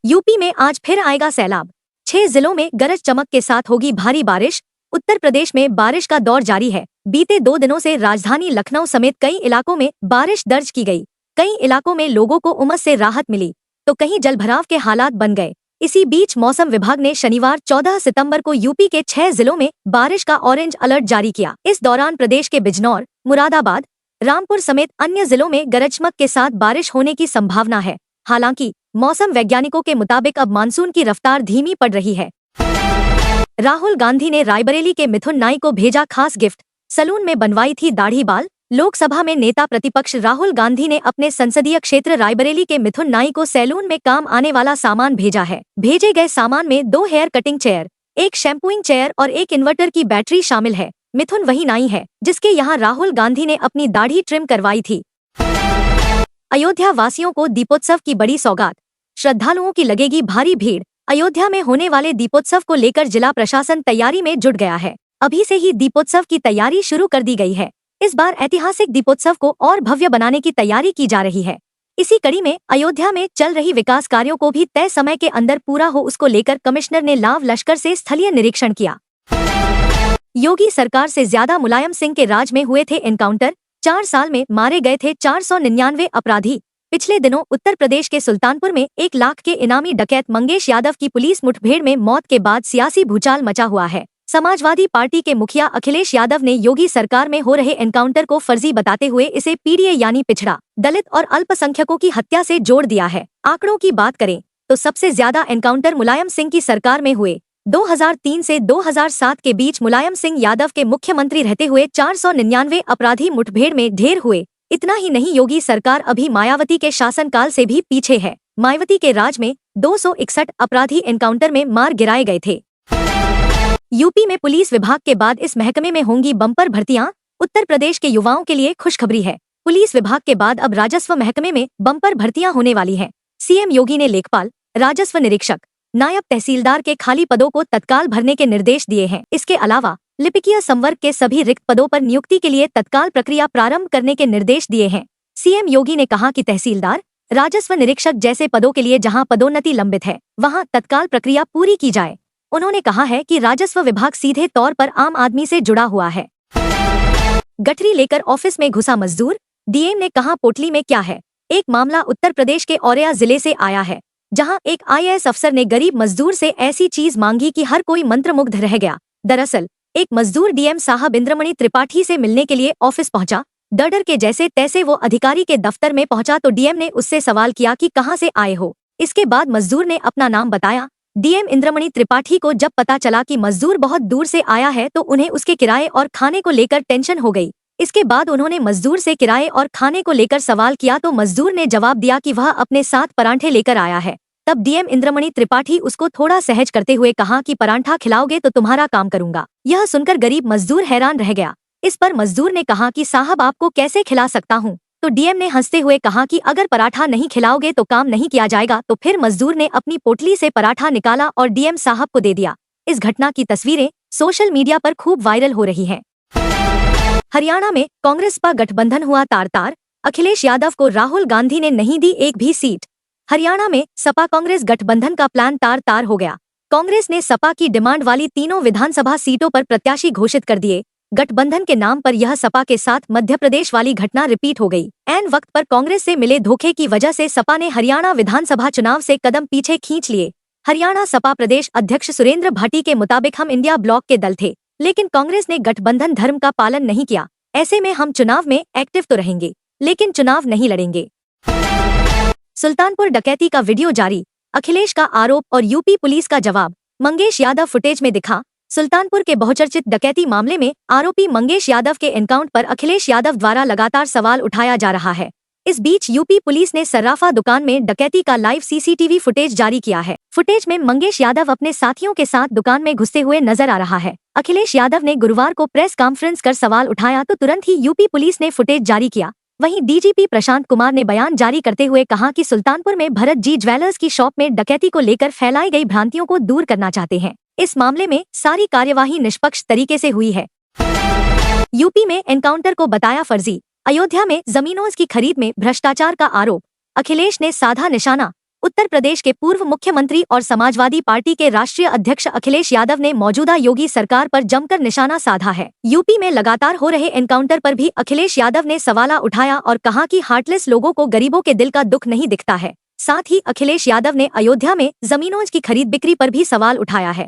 UP में आज फिर आएगा सैलाब। 6 जिलों में गरज चमक के साथ होगी भारी बारिश। उत्तर प्रदेश में बारिश का दौर जारी है। बीते 2 दिनों से राजधानी लखनऊ समेत कई इलाकों में बारिश दर्ज की गई। कई इलाकों में लोगों को उमस से राहत मिली तो कहीं जलभराव के हालात बन गए। इसी बीच मौसम विभाग ने शनिवार 14 सितंबर को यूपी के 6 जिलों में बारिश का ऑरेंज अलर्ट जारी किया। इस दौरान प्रदेश के बिजनौर, मुरादाबाद, रामपुर समेत अन्य जिलों में गरज चमक के साथ बारिश होने की संभावना है। हालांकि मौसम वैज्ञानिकों के मुताबिक अब मानसून की रफ्तार धीमी पड़ रही है। राहुल गांधी ने रायबरेली के मिथुन नाई को भेजा खास गिफ्ट। सलून में बनवाई थी दाढ़ी बाल। लोकसभा में नेता प्रतिपक्ष राहुल गांधी ने अपने संसदीय क्षेत्र रायबरेली के मिथुन नाई को सैलून में काम आने वाला सामान भेजा है। भेजे गए सामान में 2 हेयर कटिंग चेयर, एक शैम्पूइंग चेयर और एक इन्वर्टर की बैटरी शामिल है। मिथुन वही नाई है जिसके यहाँ राहुल गांधी ने अपनी दाढ़ी ट्रिम करवाई थी। अयोध्या वासियों को दीपोत्सव की बड़ी सौगात। श्रद्धालुओं की लगेगी भारी भीड़। अयोध्या में होने वाले दीपोत्सव को लेकर जिला प्रशासन तैयारी में जुट गया है। अभी से ही दीपोत्सव की तैयारी शुरू कर दी गई है। इस बार ऐतिहासिक दीपोत्सव को और भव्य बनाने की तैयारी की जा रही है। इसी कड़ी में अयोध्या में चल रही विकास कार्यों को भी तय समय के अंदर पूरा हो, उसको लेकर कमिश्नर ने लाव लश्कर से स्थलीय निरीक्षण किया। योगी सरकार से ज्यादा मुलायम सिंह के राज में हुए थे एनकाउंटर। 4 साल में मारे गए थे 499 अपराधी। पिछले दिनों उत्तर प्रदेश के सुल्तानपुर में 1 लाख के इनामी डकैत मंगेश यादव की पुलिस मुठभेड़ में मौत के बाद सियासी भूचाल मचा हुआ है। समाजवादी पार्टी के मुखिया अखिलेश यादव ने योगी सरकार में हो रहे एनकाउंटर को फर्जी बताते हुए इसे पीडीए यानी पिछड़ा, दलित और अल्पसंख्यकों की हत्या से जोड़ दिया है। आंकड़ों की बात करें तो सबसे ज्यादा एनकाउंटर मुलायम सिंह की सरकार में हुए। 2003 से 2007 के बीच मुलायम सिंह यादव के मुख्यमंत्री रहते हुए 499 अपराधी मुठभेड़ में ढेर हुए। इतना ही नहीं, योगी सरकार अभी मायावती के शासनकाल से भी पीछे है। मायावती के राज में 261 अपराधी एनकाउंटर में मार गिराए गए थे। यूपी में पुलिस विभाग के बाद इस महकमे में होंगी बम्पर भर्तियां। उत्तर प्रदेश के युवाओं के लिए खुशखबरी है। पुलिस विभाग के बाद अब राजस्व महकमे में बम्पर भर्तियां होने वाली हैं। सीएम योगी ने लेखपाल, राजस्व निरीक्षक, नायब तहसीलदार के खाली पदों को तत्काल भरने के निर्देश दिए हैं। इसके अलावा लिपिकीय संवर्ग के सभी रिक्त पदों पर नियुक्ति के लिए तत्काल प्रक्रिया प्रारंभ करने के निर्देश दिए हैं। सीएम योगी ने कहा कि तहसीलदार, राजस्व निरीक्षक जैसे पदों के लिए जहां पदोन्नति लंबित है वहां तत्काल प्रक्रिया पूरी की जाए। उन्होंने कहा है कि राजस्व विभाग सीधे तौर पर आम आदमी से जुड़ा हुआ है। गठरी लेकर ऑफिस में घुसा मजदूर। डीएम ने कहा पोटली में क्या है। एक मामला उत्तर प्रदेश के औरैया जिले से आया है, जहां एक आईएएस अफसर ने गरीब मजदूर से ऐसी चीज मांगी कि हर कोई मंत्रमुग्ध रह गया। दरअसल एक मजदूर डीएम साहब इंद्रमणि त्रिपाठी से मिलने के लिए ऑफिस पहुंचा। डर के जैसे तैसे वो अधिकारी के दफ्तर में पहुंचा तो डीएम ने उससे सवाल किया कि कहां से आए हो। इसके बाद मजदूर ने अपना नाम बताया। डीएम इंद्रमणि त्रिपाठी को जब पता चला कि मजदूर बहुत दूर से आया है तो उन्हें उसके किराए और खाने को लेकर टेंशन हो गई। इसके बाद उन्होंने मजदूर से किराए और खाने को लेकर सवाल किया तो मजदूर ने जवाब दिया कि वह अपने साथ परांठे लेकर आया है। तब डीएम इंद्रमणि त्रिपाठी उसको थोड़ा सहज करते हुए कहा कि परांठा खिलाओगे तो तुम्हारा काम करूंगा। यह सुनकर गरीब मजदूर हैरान रह गया। इस पर मजदूर ने कहा कि साहब आपको कैसे खिला सकता हूँ। तो डीएम ने हंसते हुए कहा कि अगर पराठा नहीं खिलाओगे तो काम नहीं किया जाएगा। तो फिर मजदूर ने अपनी पोटली से पराठा निकाला और डीएम साहब को दे दिया। इस घटना की तस्वीरें सोशल मीडिया पर खूब वायरल हो रही हैं। हरियाणा में कांग्रेस पर गठबंधन हुआ तार-तार। अखिलेश यादव को राहुल गांधी ने नहीं दी एक भी सीट। हरियाणा में सपा कांग्रेस गठबंधन का प्लान तार-तार हो गया। कांग्रेस ने सपा की डिमांड वाली तीनों विधानसभा सीटों पर प्रत्याशी घोषित कर दिए। गठबंधन के नाम पर यह सपा के साथ मध्य प्रदेश वाली घटना रिपीट हो गई। ऐन वक्त पर कांग्रेस से मिले धोखे की वजह से सपा ने हरियाणा विधानसभा चुनाव से कदम पीछे खींच लिए। हरियाणा सपा प्रदेश अध्यक्ष सुरेंद्र भाटी के मुताबिक हम इंडिया ब्लॉक के दल थे, लेकिन कांग्रेस ने गठबंधन धर्म का पालन नहीं किया। ऐसे में हम चुनाव में एक्टिव तो रहेंगे लेकिन चुनाव नहीं लड़ेंगे। सुल्तानपुर डकैती का वीडियो जारी। अखिलेश का आरोप और यूपी पुलिस का जवाब। मंगेश यादव फुटेज में दिखा। सुल्तानपुर के बहुचर्चित डकैती मामले में आरोपी मंगेश यादव के एनकाउंटर पर अखिलेश यादव द्वारा लगातार सवाल उठाया जा रहा है। इस बीच यूपी पुलिस ने सर्राफा दुकान में डकैती का लाइव सीसीटीवी फुटेज जारी किया है। फुटेज में मंगेश यादव अपने साथियों के साथ दुकान में घुसते हुए नजर आ रहा है। अखिलेश यादव ने गुरुवार को प्रेस कॉन्फ्रेंस कर सवाल उठाया तो तुरंत ही यूपी पुलिस ने फुटेज जारी किया। वहीं डीजीपी प्रशांत कुमार ने बयान जारी करते हुए कहा कि सुल्तानपुर में भरत जी ज्वेलर्स की शॉप में डकैती को लेकर फैलाई गई भ्रांतियों को दूर करना चाहते हैं। इस मामले में सारी कार्यवाही निष्पक्ष तरीके से हुई है। यूपी में एनकाउंटर को बताया फर्जी। अयोध्या में जमीनों की खरीद में भ्रष्टाचार का आरोप। अखिलेश ने साधा निशाना। उत्तर प्रदेश के पूर्व मुख्यमंत्री और समाजवादी पार्टी के राष्ट्रीय अध्यक्ष अखिलेश यादव ने मौजूदा योगी सरकार पर जमकर निशाना साधा है। यूपी में लगातार हो रहे एनकाउंटर पर भी अखिलेश यादव ने सवाल उठाया और कहा कि हार्टलेस लोगों को गरीबों के दिल का दुख नहीं दिखता है। साथ ही अखिलेश यादव ने अयोध्या में जमीनों की खरीद बिक्री पर भी सवाल उठाया है।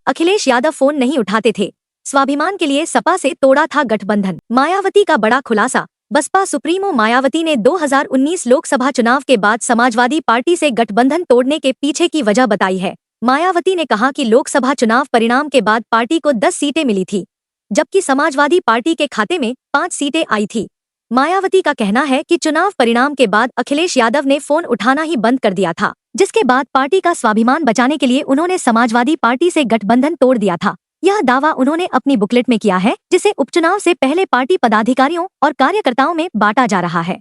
अखिलेश यादव फोन नहीं उठाते थे, स्वाभिमान के लिए सपा से तोड़ा था गठबंधन। मायावती का बड़ा खुलासा। बसपा सुप्रीमो मायावती ने 2019 लोकसभा चुनाव के बाद समाजवादी पार्टी से गठबंधन तोड़ने के पीछे की वजह बताई है। मायावती ने कहा कि लोकसभा चुनाव परिणाम के बाद पार्टी को 10 सीटें मिली थी, जबकि समाजवादी पार्टी के खाते में 5 सीटें आई थी। मायावती का कहना है कि चुनाव परिणाम के बाद अखिलेश यादव ने फोन उठाना ही बंद कर दिया था, जिसके बाद पार्टी का स्वाभिमान बचाने के लिए उन्होंने समाजवादी पार्टी से गठबंधन तोड़ दिया था। यह दावा उन्होंने अपनी बुकलेट में किया है, जिसे उपचुनाव से पहले पार्टी पदाधिकारियों और कार्यकर्ताओं में बांटा जा रहा है।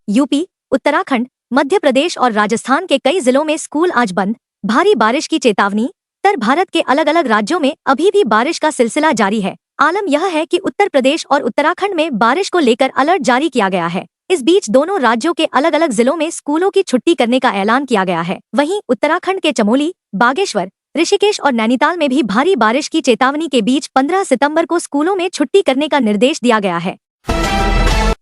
यूपी, उत्तराखंड, मध्य प्रदेश और राजस्थान के कई जिलों में स्कूल आज बंद। भारी बारिश की चेतावनी। उत्तर भारत के अलग अलग राज्यों में अभी भी बारिश का सिलसिला जारी है। आलम यह है कि उत्तर प्रदेश और उत्तराखंड में बारिश को लेकर अलर्ट जारी किया गया है। इस बीच दोनों राज्यों के अलग अलग जिलों में स्कूलों की छुट्टी करने का ऐलान किया गया है। वहीं उत्तराखंड के चमोली, बागेश्वर, ऋषिकेश और नैनीताल में भी भारी बारिश की चेतावनी के बीच 15 सितंबर को स्कूलों में छुट्टी करने का निर्देश दिया गया है।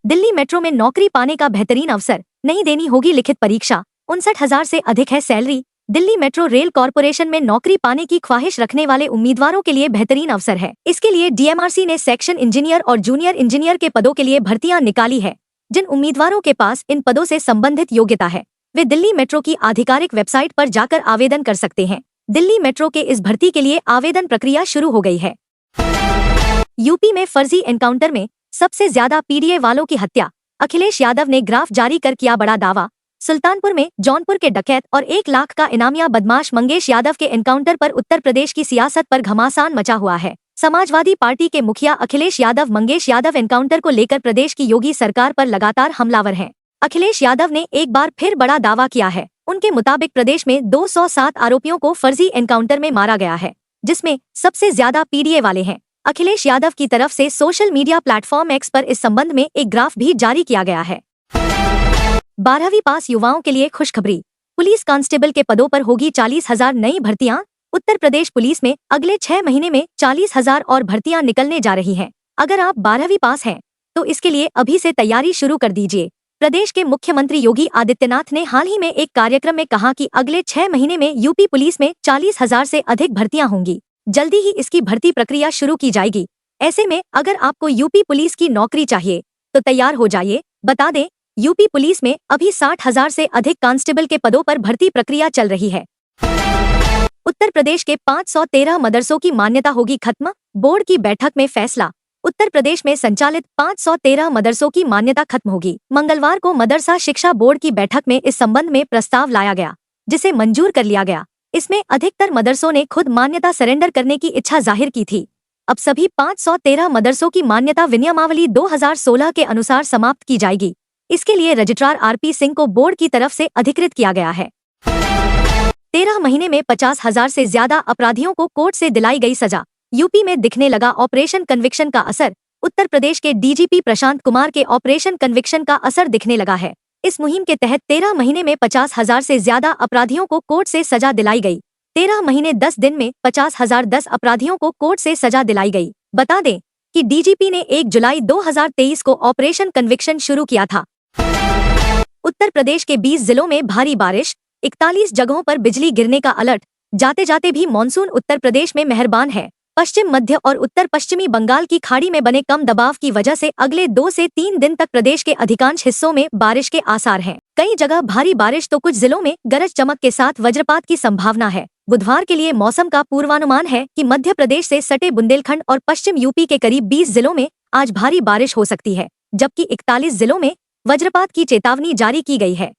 दिल्ली मेट्रो में नौकरी पाने का बेहतरीन अवसर, नहीं देनी होगी लिखित परीक्षा। 59,000 से अधिक है salary. Delhi metro rail corporation में नौकरी पाने की ख्वाहिश रखने वाले उम्मीदवारों के लिए बेहतरीन अवसर है। इसके लिए डीएमआरसी ने सेक्शन इंजीनियर और जूनियर इंजीनियर के पदों के लिए भर्तियां निकाली है। जिन उम्मीदवारों के पास इन पदों से संबंधित योग्यता है, वे दिल्ली मेट्रो की आधिकारिक वेबसाइट पर जाकर आवेदन कर सकते हैं। दिल्ली मेट्रो के इस भर्ती के लिए आवेदन प्रक्रिया शुरू हो गई है। यूपी में फर्जी एनकाउंटर में सबसे ज्यादा पीडीए वालों की हत्या। अखिलेश यादव ने ग्राफ जारी कर किया बड़ा दावा। सुल्तानपुर में जौनपुर के डकैत और 1 लाख का इनामिया बदमाश मंगेश यादव के एनकाउंटर पर उत्तर प्रदेश की सियासत पर घमासान मचा हुआ है। समाजवादी पार्टी के मुखिया अखिलेश यादव मंगेश यादव एनकाउंटर को लेकर प्रदेश की योगी सरकार पर लगातार हमलावर हैं। अखिलेश यादव ने एक बार फिर बड़ा दावा किया है। उनके मुताबिक प्रदेश में 207 आरोपियों को फर्जी एनकाउंटर में मारा गया है, जिसमें सबसे ज्यादा पीडीए वाले हैं। अखिलेश यादव की तरफ से सोशल मीडिया प्लेटफॉर्म एक्स पर इस संबंध में एक ग्राफ भी जारी किया गया है। 12वीं पास युवाओं के लिए खुशखबरी। पुलिस कांस्टेबल के पदों पर होगी 40,000 नई भर्तियां। उत्तर प्रदेश पुलिस में अगले 6 महीने में 40,000 और भर्तियां निकलने जा रही हैं। अगर आप 12वीं पास हैं, तो इसके लिए अभी से तैयारी शुरू कर दीजिए। प्रदेश के मुख्यमंत्री योगी आदित्यनाथ ने हाल ही में एक कार्यक्रम में कहा कि अगले 6 महीने में यूपी पुलिस में 40,000 से अधिक भर्तियां होंगी। जल्दी ही इसकी भर्ती प्रक्रिया शुरू की जाएगी। ऐसे में अगर आपको यूपी पुलिस की नौकरी चाहिए तो तैयार हो जाइए। बता दें, यूपी पुलिस में अभी 60,000 से अधिक कांस्टेबल के पदों पर भर्ती प्रक्रिया चल रही है। उत्तर प्रदेश के 513 मदरसों की मान्यता होगी खत्म। बोर्ड की बैठक में फैसला। उत्तर प्रदेश में संचालित 513 मदरसों की मान्यता खत्म होगी। मंगलवार को मदरसा शिक्षा बोर्ड की बैठक में इस संबंध में प्रस्ताव लाया गया, जिसे मंजूर कर लिया गया। इसमें अधिकतर मदरसों ने खुद मान्यता सरेंडर करने की इच्छा जाहिर की थी। अब सभी 513 मदरसों की मान्यता विनियमावली 2016 के अनुसार समाप्त की जाएगी। इसके लिए रजिस्ट्रार आरपी सिंह को बोर्ड की तरफ से अधिकृत किया गया है। 13 महीने में 50,000 से ज्यादा अपराधियों को कोर्ट से दिलाई गई सजा। यूपी में दिखने लगा ऑपरेशन कन्विक्शन का असर। उत्तर प्रदेश के डीजीपी प्रशांत कुमार के ऑपरेशन कन्विक्शन का असर दिखने लगा है। इस मुहिम के तहत 13 महीने में 50,000 से ज्यादा अपराधियों को कोर्ट से सजा दिलाई गई। 13 महीने 10 दिन में 50,010 अपराधियों को कोर्ट से सजा दिलाई गई। बता दें कि डीजीपी ने 1 जुलाई 2023 को ऑपरेशन कन्विक्शन शुरू किया था। उत्तर प्रदेश के 20 जिलों में भारी बारिश, 41 जगहों पर बिजली गिरने का अलर्ट। जाते जाते भी मानसून उत्तर प्रदेश में मेहरबान है। पश्चिम मध्य और उत्तर पश्चिमी बंगाल की खाड़ी में बने कम दबाव की वजह से अगले 2 से 3 दिन तक प्रदेश के अधिकांश हिस्सों में बारिश के आसार हैं। कई जगह भारी बारिश तो कुछ जिलों में गरज चमक के साथ वज्रपात की संभावना है। बुधवार के लिए मौसम का पूर्वानुमान है कि मध्य प्रदेश से सटे बुंदेलखंड और पश्चिम यूपी के करीब 20 जिलों में आज भारी बारिश हो सकती है, जबकि 41 जिलों में वज्रपात की चेतावनी जारी की गई है।